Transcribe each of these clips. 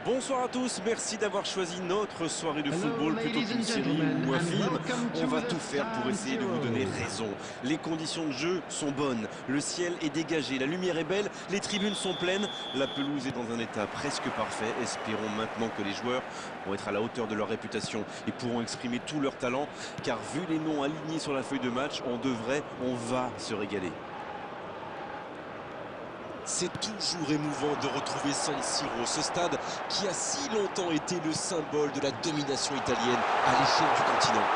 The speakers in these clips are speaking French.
Bonsoir à tous, merci d'avoir choisi notre soirée de football plutôt qu'une série ou un film. On va tout faire pour essayer de vous donner raison. Les conditions de jeu sont bonnes, le ciel est dégagé, la lumière est belle, les tribunes sont pleines, la pelouse est dans un état presque parfait. Espérons maintenant que les joueurs vont être à la hauteur de leur réputation et pourront exprimer tout leur talent, car vu les noms alignés sur la feuille de match, on va se régaler. C'est toujours émouvant de retrouver San Siro, ce stade qui a si longtemps été le symbole de la domination italienne à l'échelle du continent.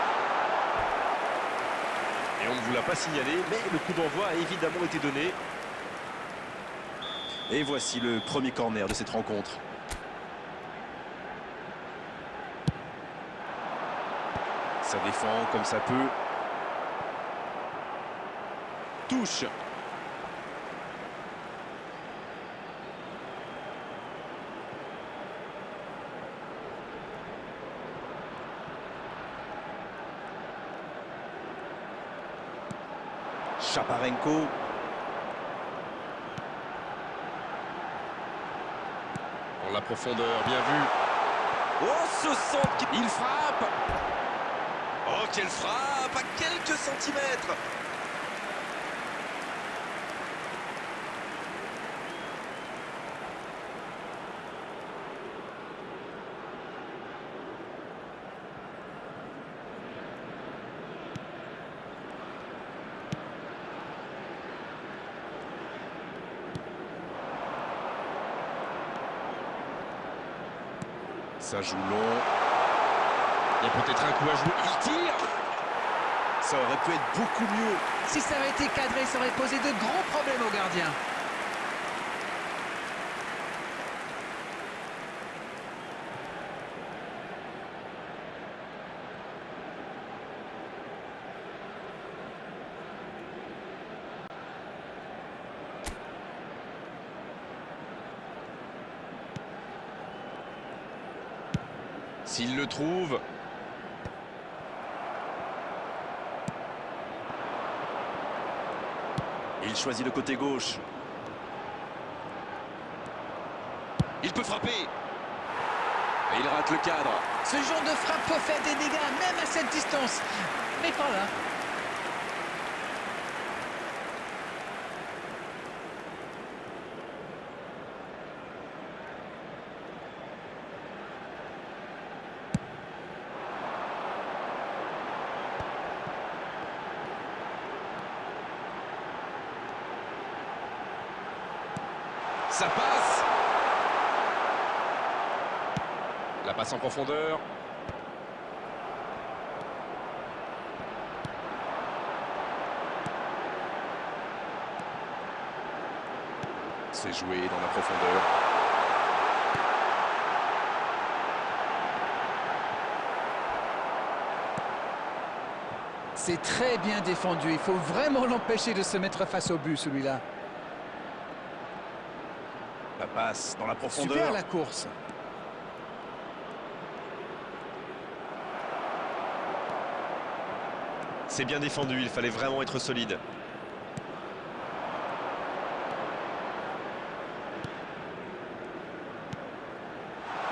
Et on ne vous l'a pas signalé, mais le coup d'envoi a évidemment été donné. Et voici le premier corner de cette rencontre. Ça défend comme ça peut. Touche. Chaparenko. En la profondeur, bien vu. Oh, ce centre, il frappe. Oh, quelle frappe à quelques centimètres. Ça joue long. Il y a peut-être un coup à jouer. Il tire. Ça aurait pu être beaucoup mieux. Si ça avait été cadré, ça aurait posé de gros problèmes au gardien. S'il le trouve. Il choisit le côté gauche. Il peut frapper. Et il rate le cadre. Ce genre de frappe peut faire des dégâts, même à cette distance. Mais pas là. Ça passe. La passe en profondeur. C'est joué dans la profondeur. C'est très bien défendu. Il faut vraiment l'empêcher de se mettre face au but, celui-là. La passe dans la profondeur. Super la course. C'est bien défendu, il fallait vraiment être solide.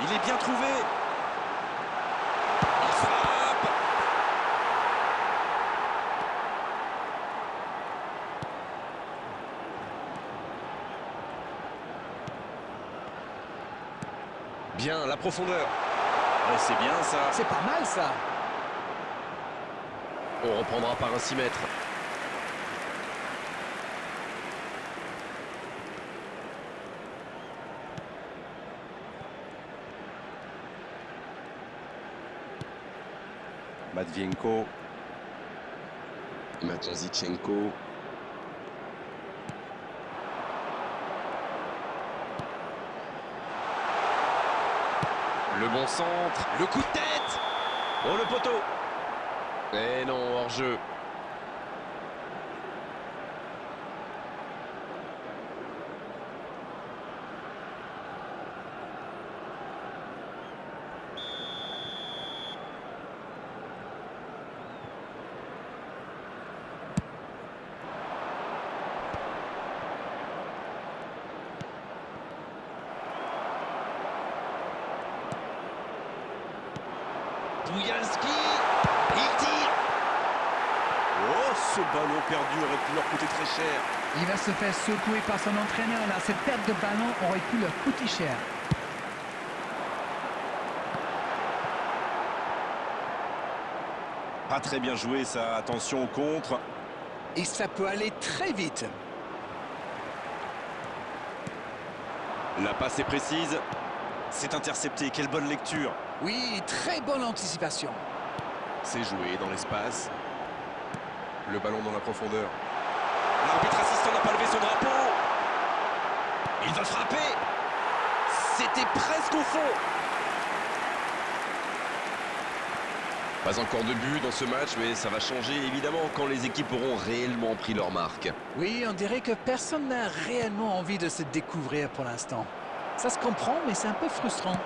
Il est bien trouvé. Il frappe. Bien, la profondeur. Ouais, c'est bien ça. C'est pas mal, ça. On reprendra par un 6 mètres. Matvienko. Maintenant Zichenko. Le bon centre. Le coup de tête. Oh, le poteau. Eh non, hors-jeu. Boujalski, il tire. Oh, ce ballon perdu aurait pu leur coûter très cher. Il va se faire secouer par son entraîneur là. Cette perte de ballon aurait pu leur coûter cher. Pas très bien joué ça, attention au contre. Et ça peut aller très vite. La passe est précise. C'est intercepté, quelle bonne lecture. Oui, très bonne anticipation. C'est joué dans l'espace. Le ballon dans la profondeur. L'arbitre assistant n'a pas levé son drapeau. Il va frapper. C'était presque au fond. Pas encore de but dans ce match, mais ça va changer évidemment quand les équipes auront réellement pris leur marque. Oui, on dirait que personne n'a réellement envie de se découvrir pour l'instant. Ça se comprend, mais c'est un peu frustrant.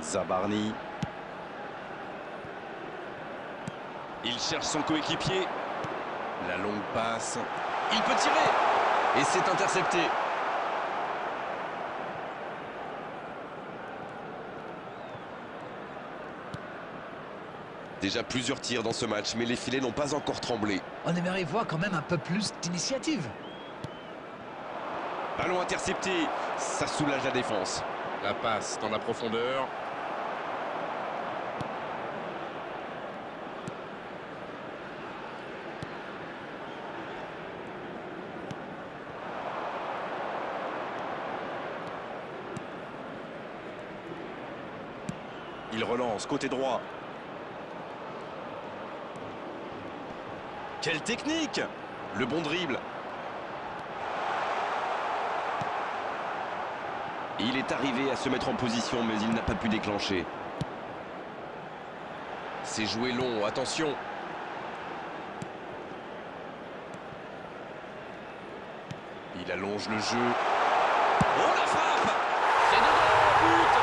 Zabarni. Il cherche son coéquipier. La longue passe. Il peut tirer. Et c'est intercepté. Déjà plusieurs tirs dans ce match, mais les filets n'ont pas encore tremblé. On aimerait voir quand même un peu plus d'initiative. Ballon intercepté. Ça soulage la défense. La passe dans la profondeur. Il relance, côté droit. Quelle technique! Le bon dribble. Il est arrivé à se mettre en position, mais il n'a pas pu déclencher. C'est joué long, attention. Il allonge le jeu. Oh, la frappe! C'est dedans, but!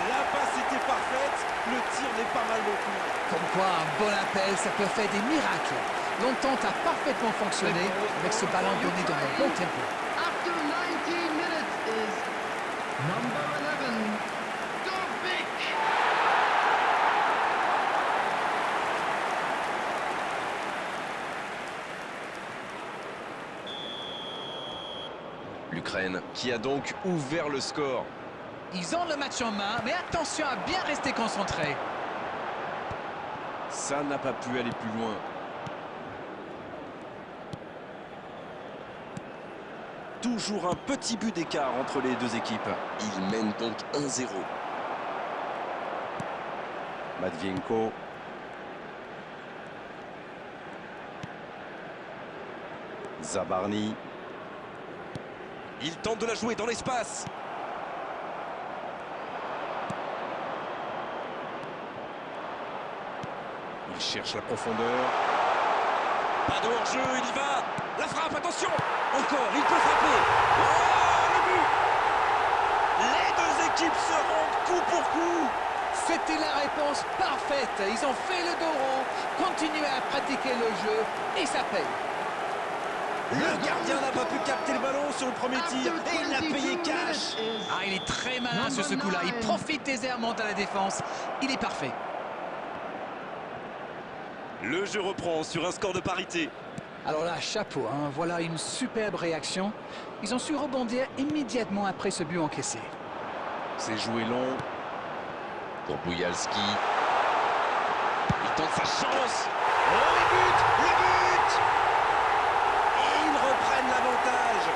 La passe était parfaite, le tir n'est pas mal non plus. Comme quoi, un bon appel, ça peut faire des miracles. L'entente a parfaitement fonctionné avec ce ballon donné dans un bon tempo. After 19 minutes is number 11, Dobbik. L'Ukraine qui a donc ouvert le score. Ils ont le match en main, mais attention à bien rester concentré. Ça n'a pas pu aller plus loin. Toujours un petit but d'écart entre les deux équipes. Ils mènent donc 1-0. Matvienko. Zabarni. Il tente de la jouer dans l'espace. Il cherche la profondeur. Pas de hors-jeu, il y va. La frappe, attention. Encore, il peut frapper. Oh, le but. Les deux équipes se rendent coup pour coup. C'était la réponse parfaite. Ils ont fait le dos rond, continué à pratiquer le jeu et ça paye. Le gardien n'a pas pu capter le ballon sur le premier tir et il l'a payé cash. Ah, il est très malin sur ce coup-là. Il profite des errements à la défense. Il est parfait. Le jeu reprend sur un score de parité. Alors là, chapeau, hein. Voilà une superbe réaction. Ils ont su rebondir immédiatement après ce but encaissé. C'est joué long. Pour Boujalski. Il tente sa chance. Oh, le but! Le but! Et ils reprennent l'avantage.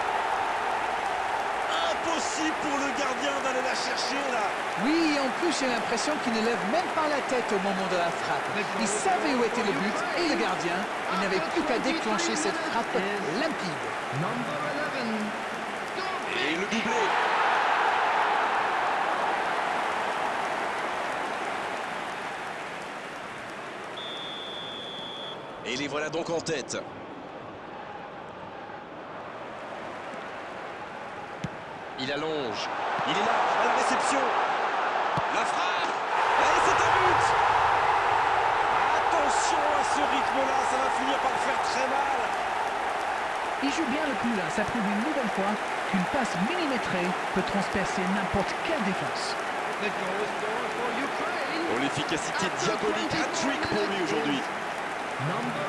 Impossible pour le gardien d'aller la chercher là. Oui, en plus, j'ai l'impression qu'il ne lève même pas la tête au moment de la frappe. Il savait où était le but et le gardien. Il n'avait plus qu'à déclencher cette frappe limpide. Number 11, Et le doublé. Et les voilà donc en tête. Il allonge. Il est là, à la réception. La frappe. Et c'est un but. Attention à ce rythme-là, ça va finir par le faire très mal. Il joue bien le coup là, ça prouve une nouvelle fois qu'une passe millimétrée peut transpercer n'importe quelle défense. The goal scorer for Ukraine. Oh, l'efficacité diabolique, hat-trick pour lui aujourd'hui. Number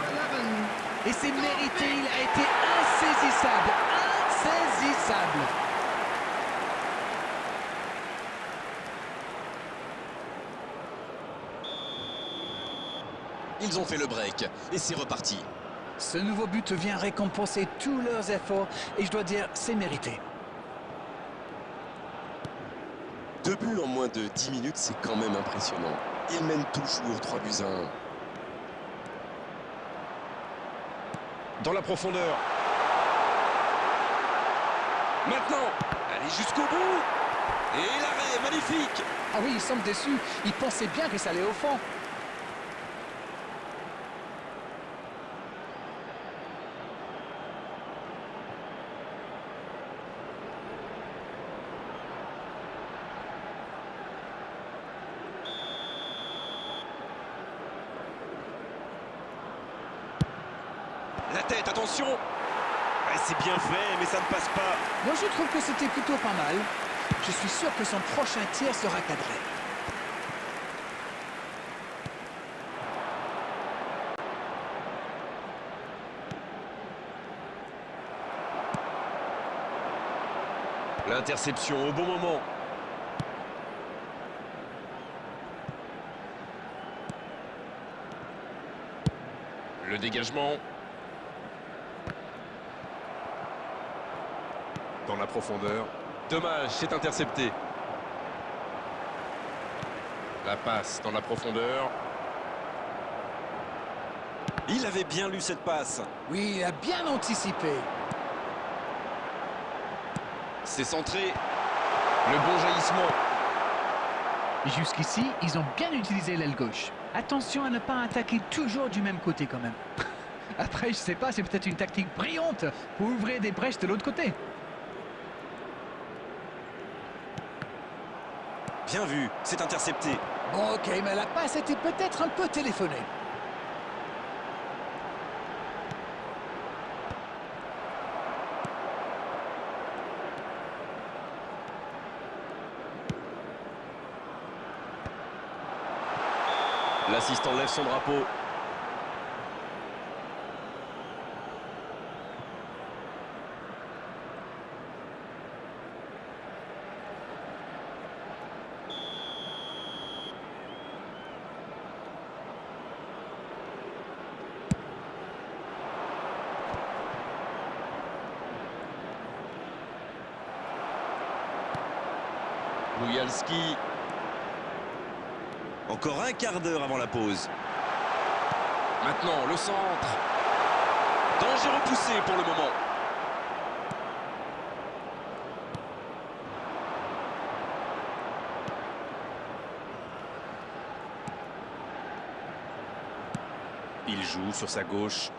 11. Et c'est mérité, il a été insaisissable, insaisissable. Ils ont fait le break et c'est reparti. Ce nouveau but vient récompenser tous leurs efforts et je dois dire, c'est mérité. 2 buts en moins de 10 minutes, c'est quand même impressionnant. Ils mènent toujours 3-1. Dans la profondeur. Maintenant, allez jusqu'au bout. Et l'arrêt, magnifique. Ah oui, il semble déçu, il pensait bien que ça allait au fond. La tête, attention. Ouais, c'est bien fait, mais ça ne passe pas. Moi je trouve que c'était plutôt pas mal. Je suis sûr que son prochain tir sera cadré. L'interception au bon moment. Le dégagement. Dans la profondeur. Dommage, c'est intercepté. La passe dans la profondeur. Il avait bien lu cette passe. Oui, il a bien anticipé. C'est centré. Le bon jaillissement. Jusqu'ici, ils ont bien utilisé l'aile gauche. Attention à ne pas attaquer toujours du même côté quand même. Après, je sais pas, c'est peut-être une tactique brillante pour ouvrir des brèches de l'autre côté. Bien vu, c'est intercepté. Bon, ok, mais la passe était peut-être un peu téléphonée. L'assistant lève son drapeau. Boujalski. Encore un quart d'heure avant la pause. Maintenant, le centre. Danger repoussé pour le moment. Il joue sur sa gauche.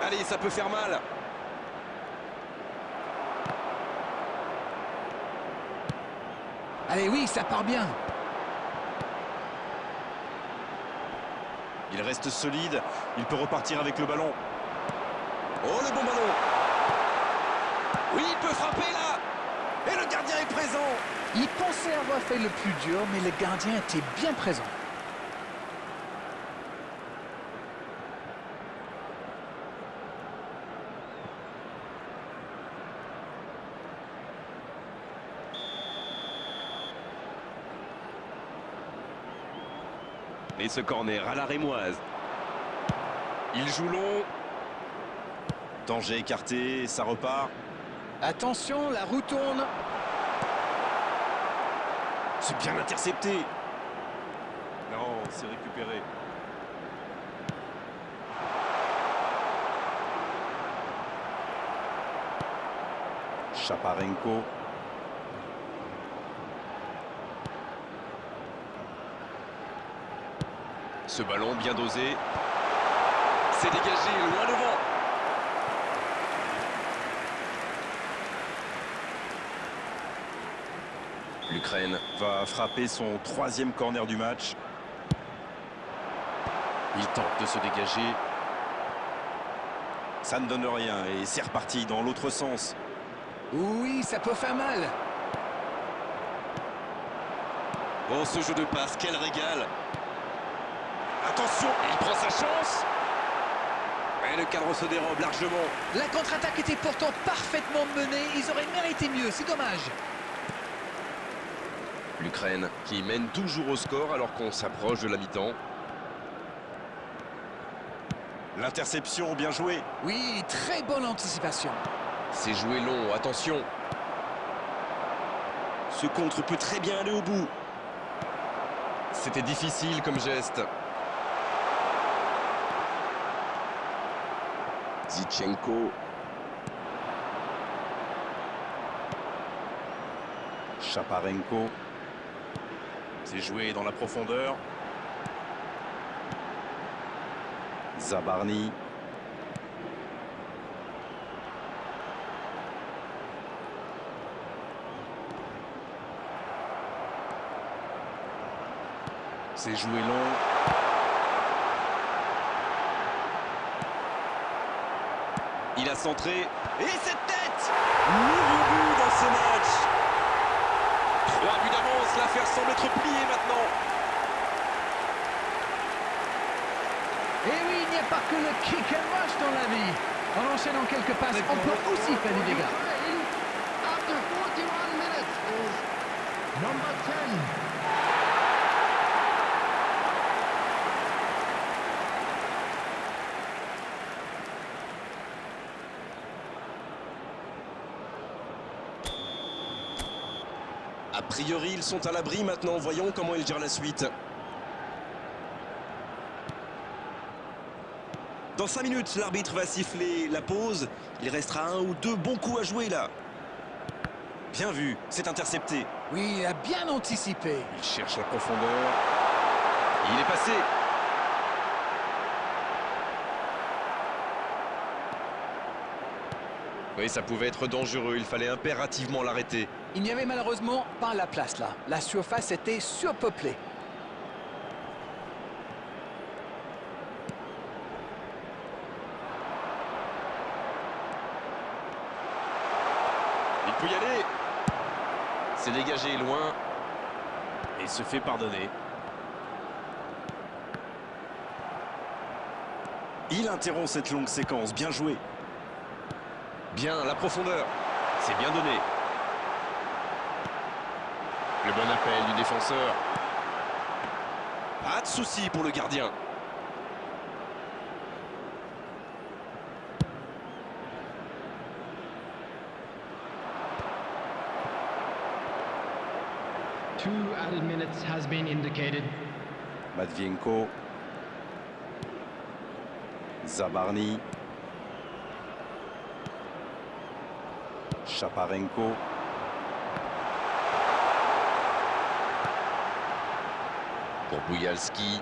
Allez, ça peut faire mal. Allez, oui, ça part bien. Il reste solide. Il peut repartir avec le ballon. Oh, le bon ballon. Oui, il peut frapper là. Et le gardien est présent. Il pensait avoir fait le plus dur, mais le gardien était bien présent. Et ce corner à la rémoise. Il joue long. Danger écarté, ça repart. Attention, la roue tourne. C'est bien intercepté. Non, c'est récupéré. Chaparenko. Ce ballon bien dosé. C'est dégagé loin devant. L'Ukraine va frapper son 3e corner du match. Il tente de se dégager. Ça ne donne rien et c'est reparti dans l'autre sens. Oui, ça peut faire mal. Oh, ce jeu de passe, quel régal! Attention, il prend sa chance! Et le cadre se dérobe largement. La contre-attaque était pourtant parfaitement menée. Ils auraient mérité mieux, c'est dommage. L'Ukraine qui mène toujours au score alors qu'on s'approche de la mi-temps. L'interception, bien joué. Oui, très bonne anticipation. C'est joué long, attention. Ce contre peut très bien aller au bout. C'était difficile comme geste. Zichenko. Chaparenko. C'est joué dans la profondeur. Zabarny. C'est joué long. Il a centré. Et cette tête! Nouveau but dans ce match. 3 buts d'avance, l'affaire semble être pliée maintenant. Et oui, il n'y a pas que le kick and rush dans la vie. En enchaînant quelques passes, on peut aussi faire des dégâts. Ukraine, after 41 minutes, is number 10. A priori, ils sont à l'abri maintenant. Voyons comment ils gèrent la suite. Dans 5 minutes, l'arbitre va siffler la pause. Il restera 1 ou 2 bons coups à jouer là. Bien vu, c'est intercepté. Oui, il a bien anticipé. Il cherche la profondeur. Il est passé. Oui, ça pouvait être dangereux. Il fallait impérativement l'arrêter. Il n'y avait malheureusement pas la place là. La surface était surpeuplée. Il peut y aller. C'est dégagé loin. Et se fait pardonner. Il interrompt cette longue séquence. Bien joué. Bien, la profondeur. C'est bien donné. Le bon appel du défenseur. Pas de souci pour le gardien. Two added minutes has been indicated. Matvienko. Zabarny. Chaparenko. Pour Boujalski.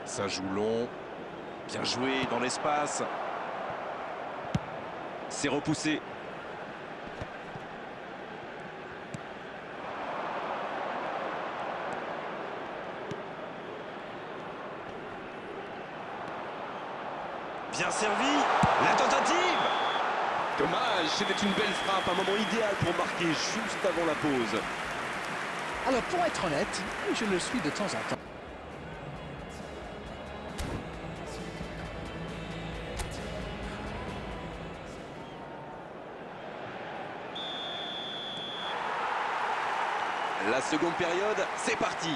Ça joue long. Bien joué dans l'espace. C'est repoussé. Bien servi. La tentative. Dommage, c'était une belle frappe, un moment idéal pour marquer juste avant la pause. Alors pour être honnête, je le suis de temps en temps. La seconde période, c'est parti.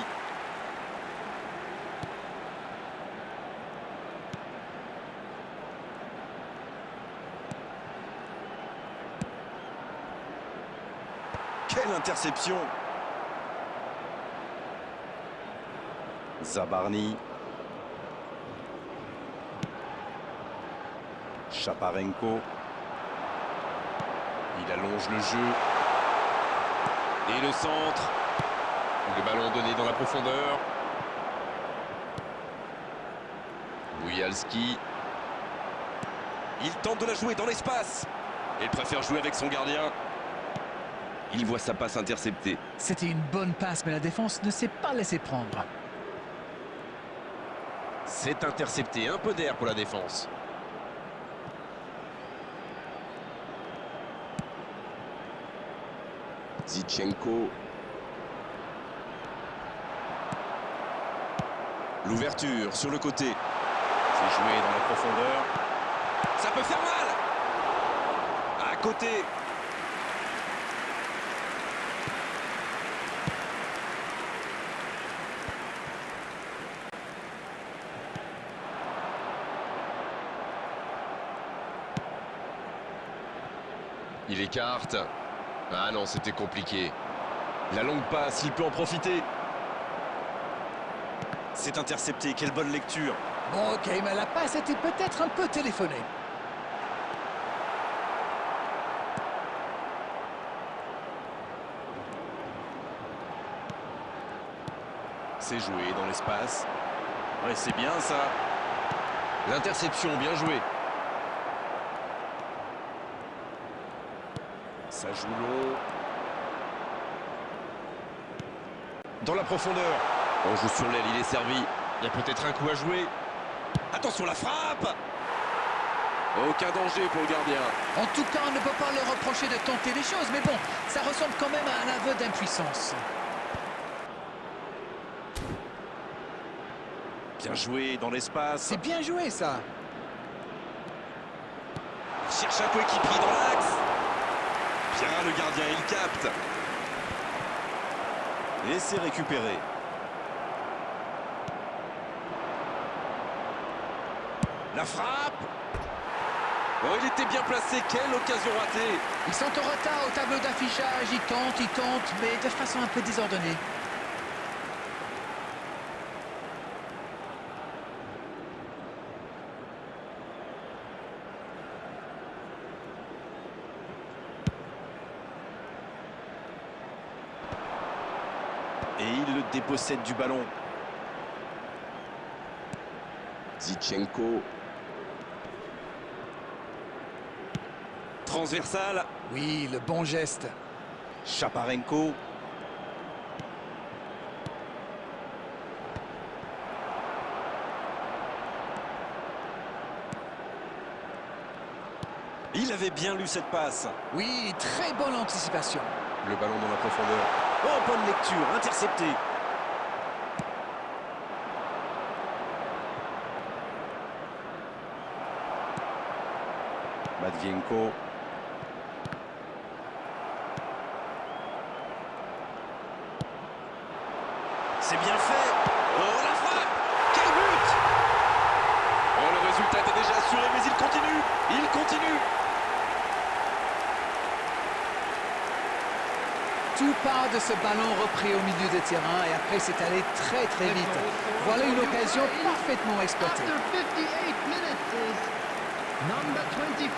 Quelle interception! Zabarny. Chaparenko. Il allonge le jeu. Et le centre. Le ballon donné dans la profondeur. Boujalski. Il tente de la jouer dans l'espace. Il préfère jouer avec son gardien. Il voit sa passe interceptée. C'était une bonne passe, mais la défense ne s'est pas laissée prendre. C'est intercepté, un peu d'air pour la défense. Zichenko. L'ouverture sur le côté. C'est joué dans la profondeur. Ça peut faire mal. À côté. Il écarte. Ah non, c'était compliqué. La longue passe, il peut en profiter. C'est intercepté, quelle bonne lecture. Bon, ok, mais la passe était peut-être un peu téléphonée. C'est joué dans l'espace. Ouais, c'est bien ça. L'interception, bien joué. Ça joue long. Dans la profondeur. On joue sur l'aile, il est servi. Il y a peut-être un coup à jouer. Attention, la frappe! Aucun danger pour le gardien. En tout cas, on ne peut pas leur reprocher de tenter des choses, mais bon, ça ressemble quand même à un aveu d'impuissance. Bien joué dans l'espace. C'est bien joué, ça. Il cherche un coéquipier dans l'axe. Bien, le gardien, il capte. Et c'est récupéré. La frappe. Oh, il était bien placé. Quelle occasion ratée. Ils sont en retard au tableau d'affichage, ils tentent, mais de façon un peu désordonnée. Et il le dépossède du ballon. Zichenko. Transversal. Oui, le bon geste. Chaparenko. Il avait bien lu cette passe. Oui, très bonne anticipation. Le ballon dans la profondeur. Oh, bonne lecture, intercepté. Matvienko. C'est bien fait. Oh, la frappe! Quel but! Oh, le résultat était déjà assuré, mais il continue. Il continue. Tout part de ce ballon repris au milieu de terrain et après c'est allé très très vite. Voilà une occasion parfaitement exploitée. After 58 minutes is number 25.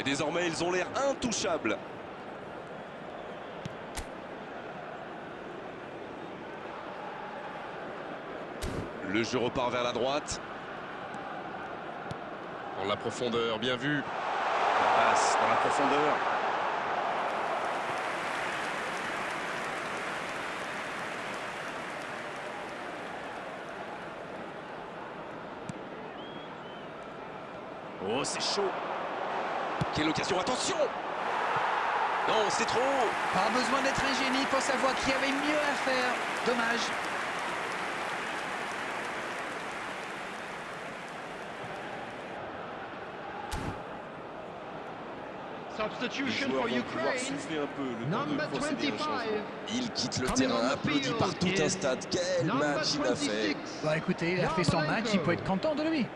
Et désormais, ils ont l'air intouchables. Le jeu repart vers la droite. Dans la profondeur, bien vu. Passe dans la profondeur. Oh, c'est chaud. Quelle occasion, attention! Non, c'est trop haut. Pas besoin d'être un génie pour savoir qu'il y avait mieux à faire. Dommage. Les Substitution joueurs for vont pouvoir Ukraine. souffler un peu le temps de Number procéder au 25. changement. Il quitte le Coming terrain, on the applaudi field par tout un is stade. Quel number match il a fait! 26. Bah écoutez, il a fait son match, il peut être content de lui.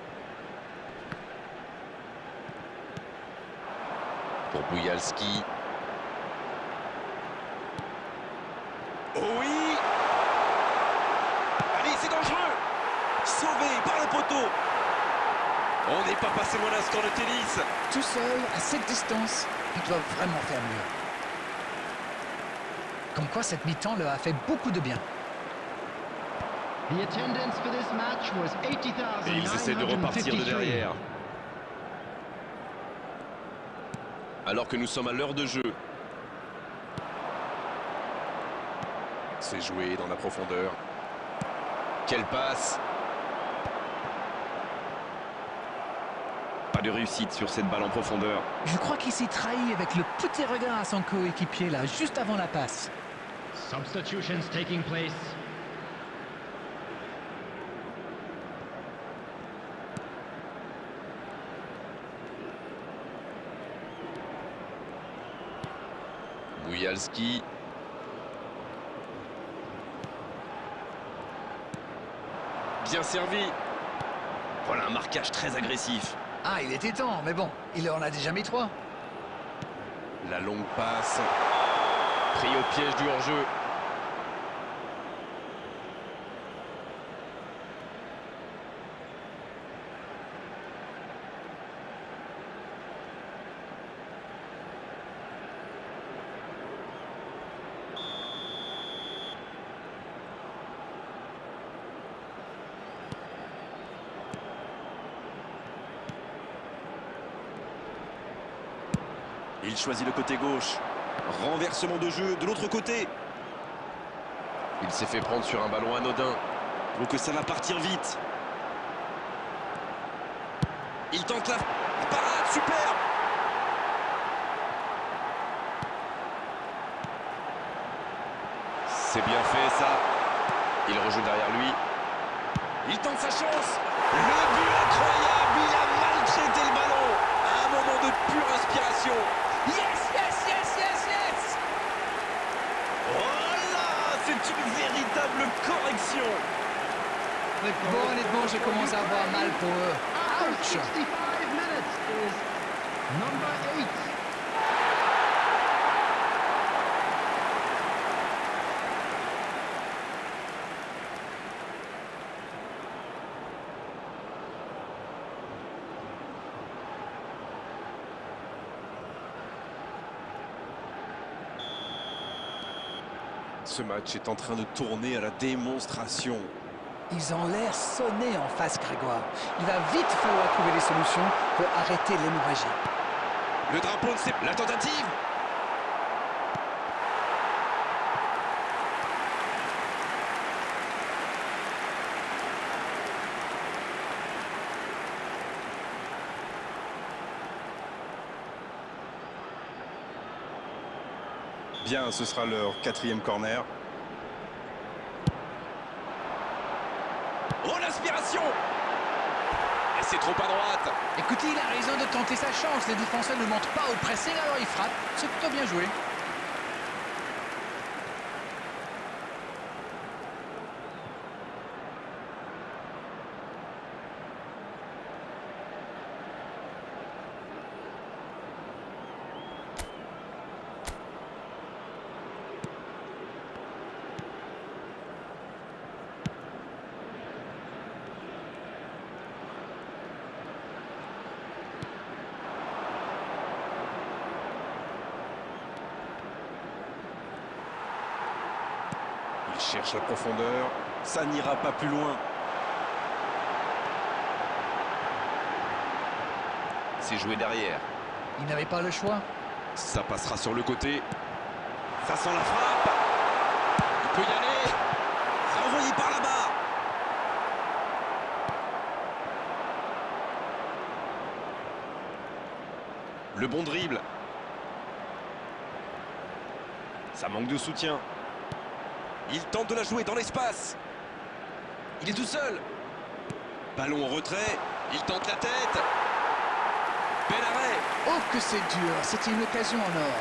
Pour Boujalski. Oh oui! Allez, c'est dans dos. On n'est pas passé loin d'un score de tennis. Tout seul, à cette distance, ils doivent vraiment faire mieux. Comme quoi, cette mi-temps leur a fait beaucoup de bien. The attendance for this match was Et ils essaient de repartir de 80,953. derrière. Alors que nous sommes à l'heure de jeu. C'est joué dans la profondeur. Quelle passe! Pas de réussite sur cette balle en profondeur. Je crois qu'il s'est trahi avec le petit regard à son coéquipier là, juste avant la passe. Substitutions taking place. Moujalski. Bien servi. Voilà un marquage très agressif. Ah, il était temps, mais bon, il en a déjà mis 3. La longue passe. Pris au piège du hors-jeu. Il choisit le côté gauche. Renversement de jeu de l'autre côté. Il s'est fait prendre sur un ballon anodin. Donc que ça va partir vite. Il tente la parade, superbe. C'est bien fait ça. Il rejoue derrière lui. Il tente sa chance. Le but incroyable. Il a maltraité le ballon. À un moment de pure inspiration. Yes, yes, yes, yes, yes! Voilà, c'est une véritable correction. Bon, honnêtement, je commence à avoir mal pour eux. After Ouch! 65 minutes is number 8. Ce match est en train de tourner à la démonstration. Ils ont l'air sonnés en face, Grégoire. Il va vite falloir trouver des solutions pour arrêter l'hémorragie. Le drapeau de c'est la tentative. Bien, ce sera leur 4e corner. Oh, l'aspiration. Et c'est trop à droite. Écoutez, il a raison de tenter sa chance. Les défenseurs ne montent pas au pressing, alors il frappe. C'est plutôt bien joué. Il cherche la profondeur. Ça n'ira pas plus loin. C'est joué derrière. Il n'avait pas le choix. Ça passera sur le côté. Ça sent la frappe. Il peut y aller. Renvoyé par là-bas. Le bon dribble. Ça manque de soutien. Il tente de la jouer dans l'espace. Il est tout seul. Ballon en retrait. Il tente la tête. Bel arrêt. Oh, que c'est dur. C'était une occasion en or.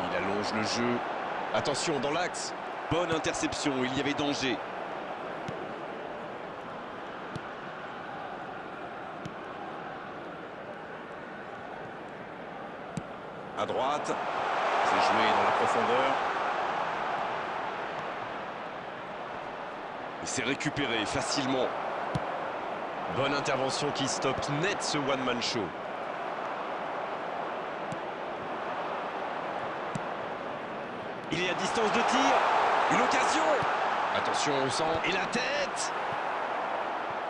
Il allonge le jeu. Attention dans l'axe. Bonne interception, il y avait danger. À droite, C'est joué dans la profondeur. Il s'est récupéré facilement. Bonne intervention qui stoppe net ce one-man show. Il est à distance de tir. Une occasion. Attention au centre. Et la tête.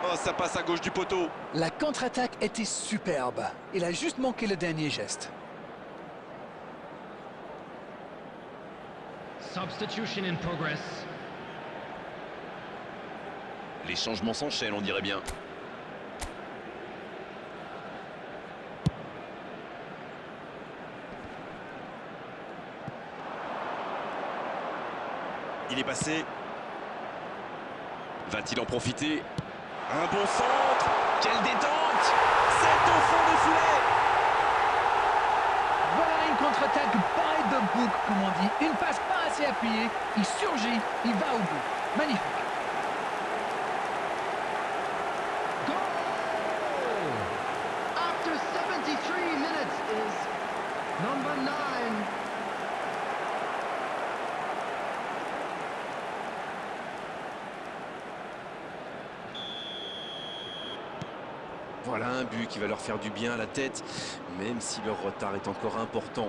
Oh, ça passe à gauche du poteau. La contre-attaque était superbe. Il a juste manqué le dernier geste. Substitution in progress. Les changements s'enchaînent, on dirait bien. Il est passé. Va-t-il en profiter? Un bon centre. Quelle détente. C'est au fond des filets. Voilà une contre-attaque by the book, comme on dit. Une passe pas assez appuyée. Il surgit, il va au bout. Magnifique. Goal! After 73 minutes is number 9. Voilà un but qui va leur faire du bien à la tête, même si leur retard est encore important.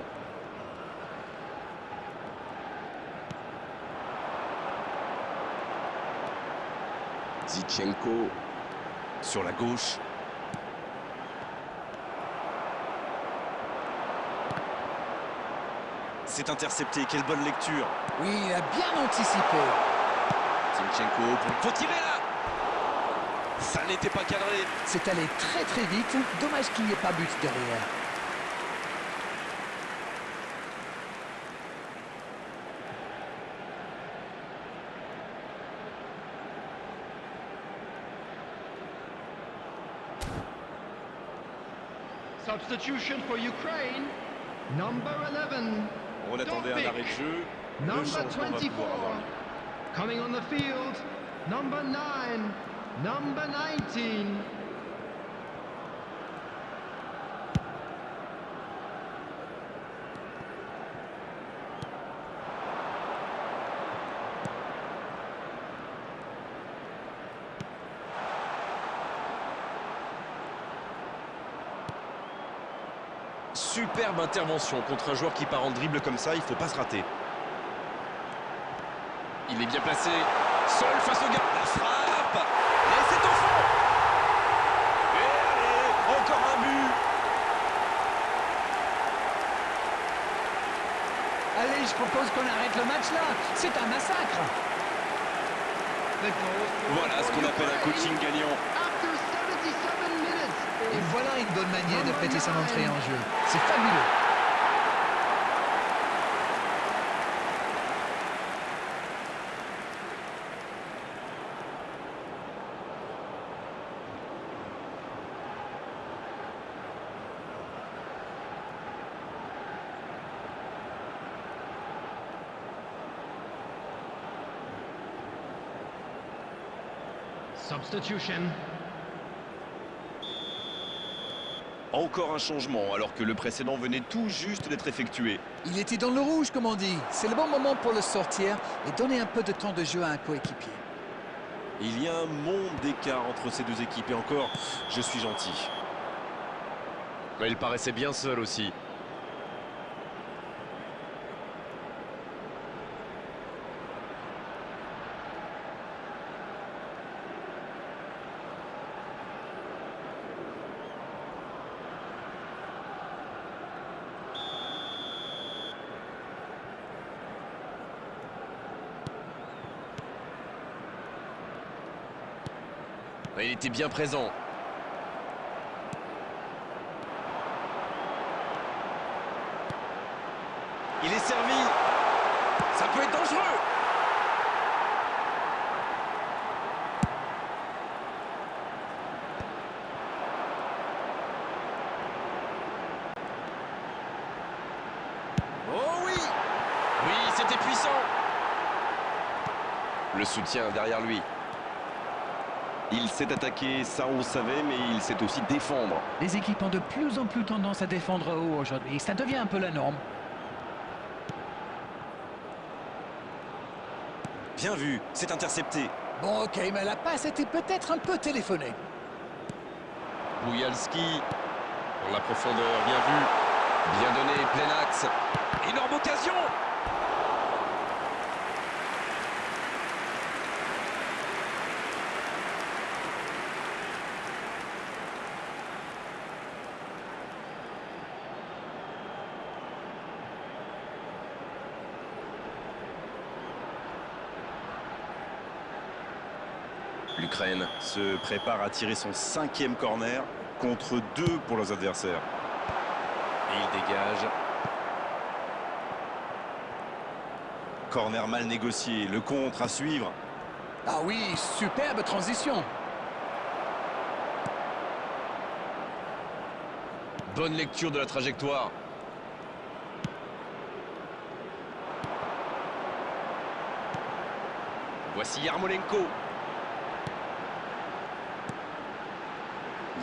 Zichenko. Sur la gauche. C'est intercepté, quelle bonne lecture. Oui, il a bien anticipé. Zinchenko, Faut tirer là. Ça n'était pas cadré. C'est allé très très vite. Dommage qu'il n'y ait pas but derrière. Substitution for Ukraine. Number 11. on attendait un arrêt de jeu. Le Number changement va 24. pouvoir avoir lieu. Coming on the field. Number 9. Number 19. Superbe intervention contre un joueur qui part en dribble comme ça, il faut pas se rater. Il est bien placé, seul face au gars. La frappe. Et c'est au fond. Et allez, encore un but. Allez, je propose qu'on arrête le match là. C'est un massacre. Voilà ce qu'on appelle un coaching gagnant. After 77 minutes. Et voilà une bonne manière de fêter son entrée en jeu. C'est fabuleux. Substitution. Encore un changement alors que le précédent venait tout juste d'être effectué. Il était dans le rouge, comme on dit. C'est le bon moment pour le sortir et donner un peu de temps de jeu à un coéquipier. Il y a un monde d'écart entre ces deux équipes et encore, je suis gentil. Mais il paraissait bien seul aussi. Il était bien présent. Il est servi. Ça peut être dangereux. Oh oui. Oui, c'était puissant. Le soutien derrière lui. Il s'est attaqué, ça on le savait, mais il sait aussi défendre. Les équipes ont de plus en plus tendance à défendre haut aujourd'hui. Ça devient un peu la norme. Bien vu, c'est intercepté. Bon, ok, mais la passe était peut-être un peu téléphonée. Boujalski, dans la profondeur, bien vu. Bien donné, plein axe. Énorme occasion. L'Ukraine se prépare à tirer son 5e corner contre 2 pour leurs adversaires. Et il dégage. Corner mal négocié, le contre à suivre. Ah oui, superbe transition. Bonne lecture de la trajectoire. Voici Yarmolenko.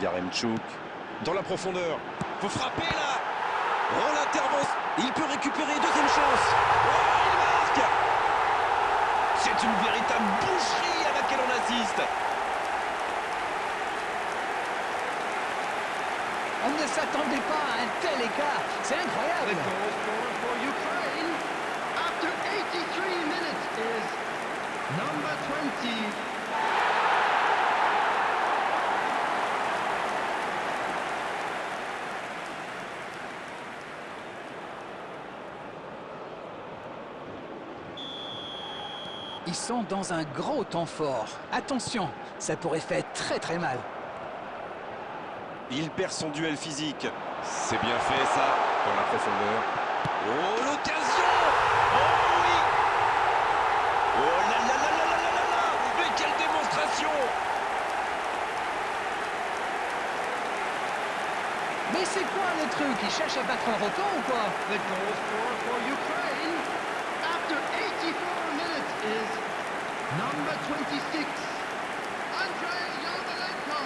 Yaremchuk. Dans la profondeur. Faut frapper là. Oh l'intervention. Il peut récupérer, deuxième chance. Oh, il marque. C'est une véritable boucherie à laquelle on assiste. On ne s'attendait pas à un tel écart. C'est The incroyable. goal scorer for Ukraine after 83 minutes is number 20. Ils sont dans un gros temps fort. Attention, ça pourrait faire très très mal. Il perd son duel physique. C'est bien fait ça. Dans la profondeur. Oh l'occasion. Oh oui. Oh là là là là là là là là. Mais quelle démonstration. Mais c'est quoi le truc? Ils cherchent à battre un record ou quoi? The goal scorer for Ukraine after 84 minutes is number 26, Andrei Yarmolenko.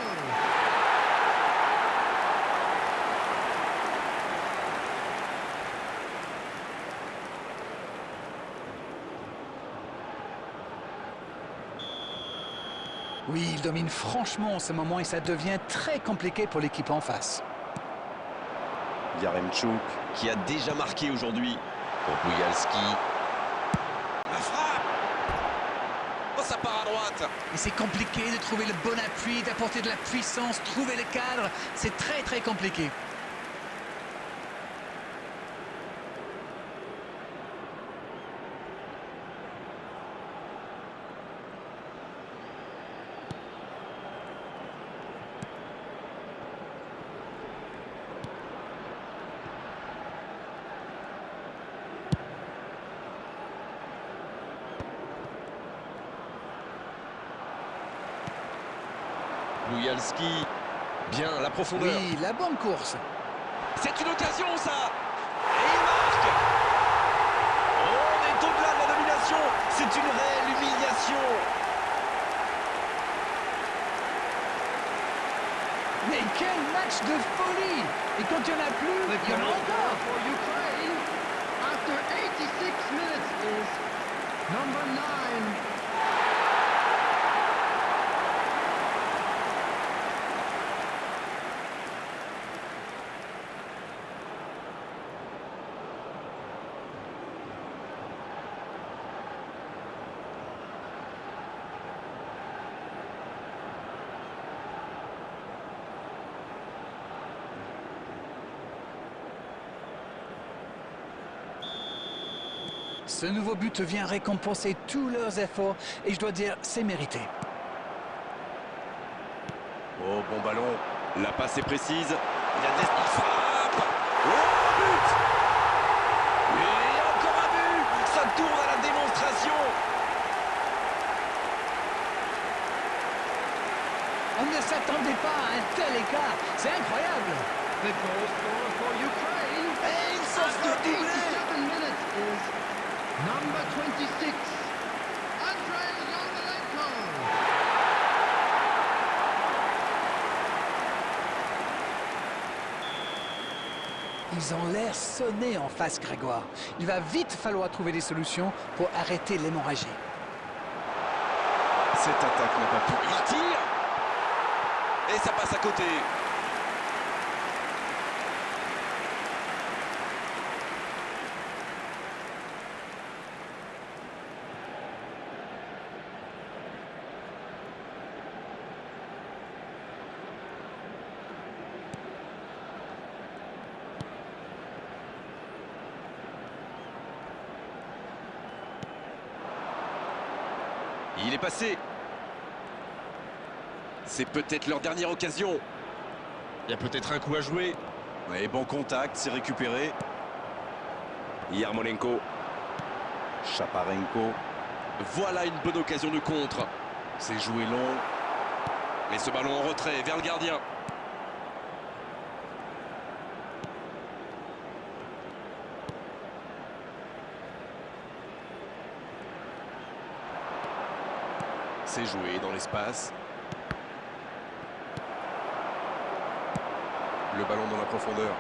Oui, il domine franchement en ce moment et ça devient très compliqué pour l'équipe en face. Yaremchuk. Qui a déjà marqué aujourd'hui. Pour Boujalski. La frappe. Oh ça part à droite. Et c'est compliqué de trouver le bon appui, d'apporter de la puissance, trouver le cadre. C'est très très compliqué. Boujalski. Bien, la profondeur. Oui, la bonne course. C'est une occasion, ça. Et il marque. Oh, on est au-delà de la domination. C'est une réelle humiliation. Mais quel match de folie! Et quand il n'y en a plus, The il y en a goal scorer encore! for Ukraine after 86 minutes is number 9, Ce nouveau but vient récompenser tous leurs efforts et je dois dire, c'est mérité. Oh, bon ballon. La passe est précise. Il frappe. Oh, but. Et encore un but. Ça tourne à la démonstration. On ne s'attendait pas à un tel écart. C'est incroyable. the goal scorer for Ukraine Et il s'en after fait doubler. 87 minutes is number 26, Andrei Yarmolenko. Ils ont l'air sonnés en face, Grégoire. Il va vite falloir trouver des solutions pour arrêter l'hémorragie. Cette attaque n'a pas pu. Il tire et ça passe à côté. Il est passé. C'est peut-être leur dernière occasion. Il y a peut-être un coup à jouer. Ouais, bon contact, c'est récupéré. Yarmolenko. Shaparenko. Voilà une bonne occasion de contre. C'est joué long. Mais ce ballon en retrait vers le gardien. C'est joué dans l'espace. Le ballon dans la profondeur.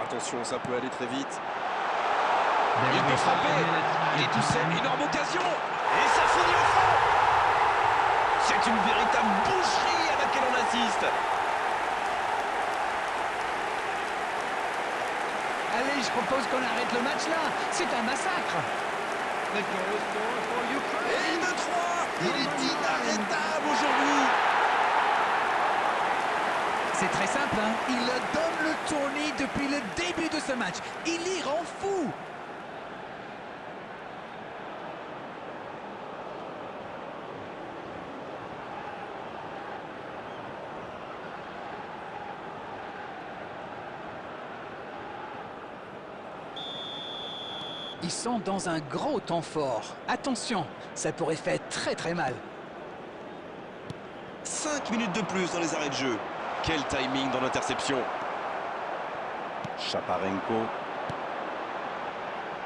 Attention, ça peut aller très vite. Il peut frapper. Il est tout seul. Énorme occasion. Et ça finit au fond. C'est une véritable boucherie à laquelle on assiste. Allez, je propose qu'on arrête le match là. C'est un massacre. The goal scored for Ukraine. Et de 3. Il est inarrêtable aujourd'hui. C'est très simple, hein. Il donne le tournis depuis le début de ce match. Il y rend fou. Ils sont dans un gros temps fort. Attention, ça pourrait faire très très mal. 5 minutes de plus dans les arrêts de jeu. Quel timing dans l'interception. Shaparenko.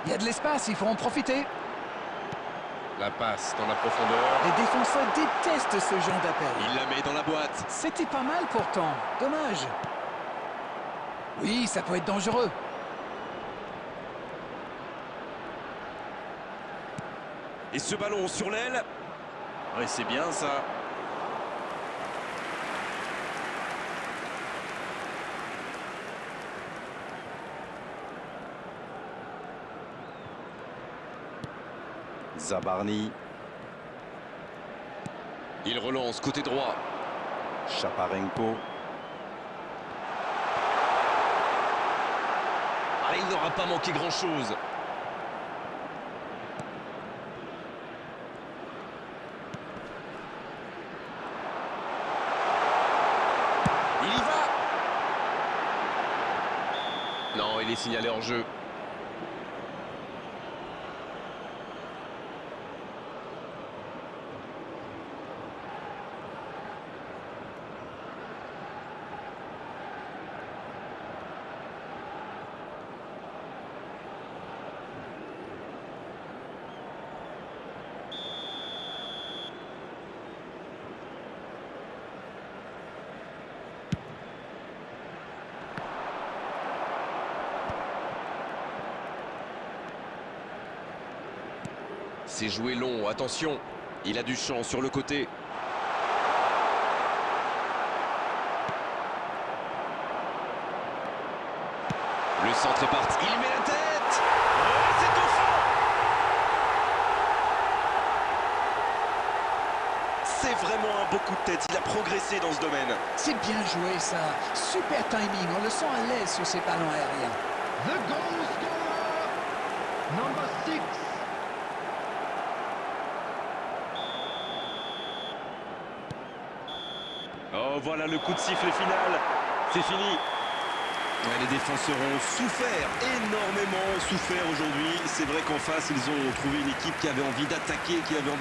Il y a de l'espace, il faut en profiter. La passe dans la profondeur. Les défenseurs détestent ce genre d'appel. Il la met dans la boîte. C'était pas mal pourtant. Dommage. Oui, ça peut être dangereux. Et ce ballon sur l'aile. Ouais, c'est bien ça. Zabarny. Il relance côté droit. Shaparenko. Ah, il n'aura pas manqué grand-chose. Il y va. Non, il est signalé hors jeu. C'est joué long, attention. Il a du champ sur le côté. Le centre est parti. Il met la tête. Oh, c'est au fond. C'est vraiment un beau coup de tête. Il a progressé dans ce domaine. C'est bien joué ça. Super timing, on le sent à l'aise sur ces ballons aériens. The goal scorer, number 6. Oh, voilà le coup de sifflet final. C'est fini. Ouais, les défenseurs ont souffert, énormément souffert aujourd'hui. C'est vrai qu'en face, ils ont trouvé une équipe qui avait envie d'attaquer, qui avait envie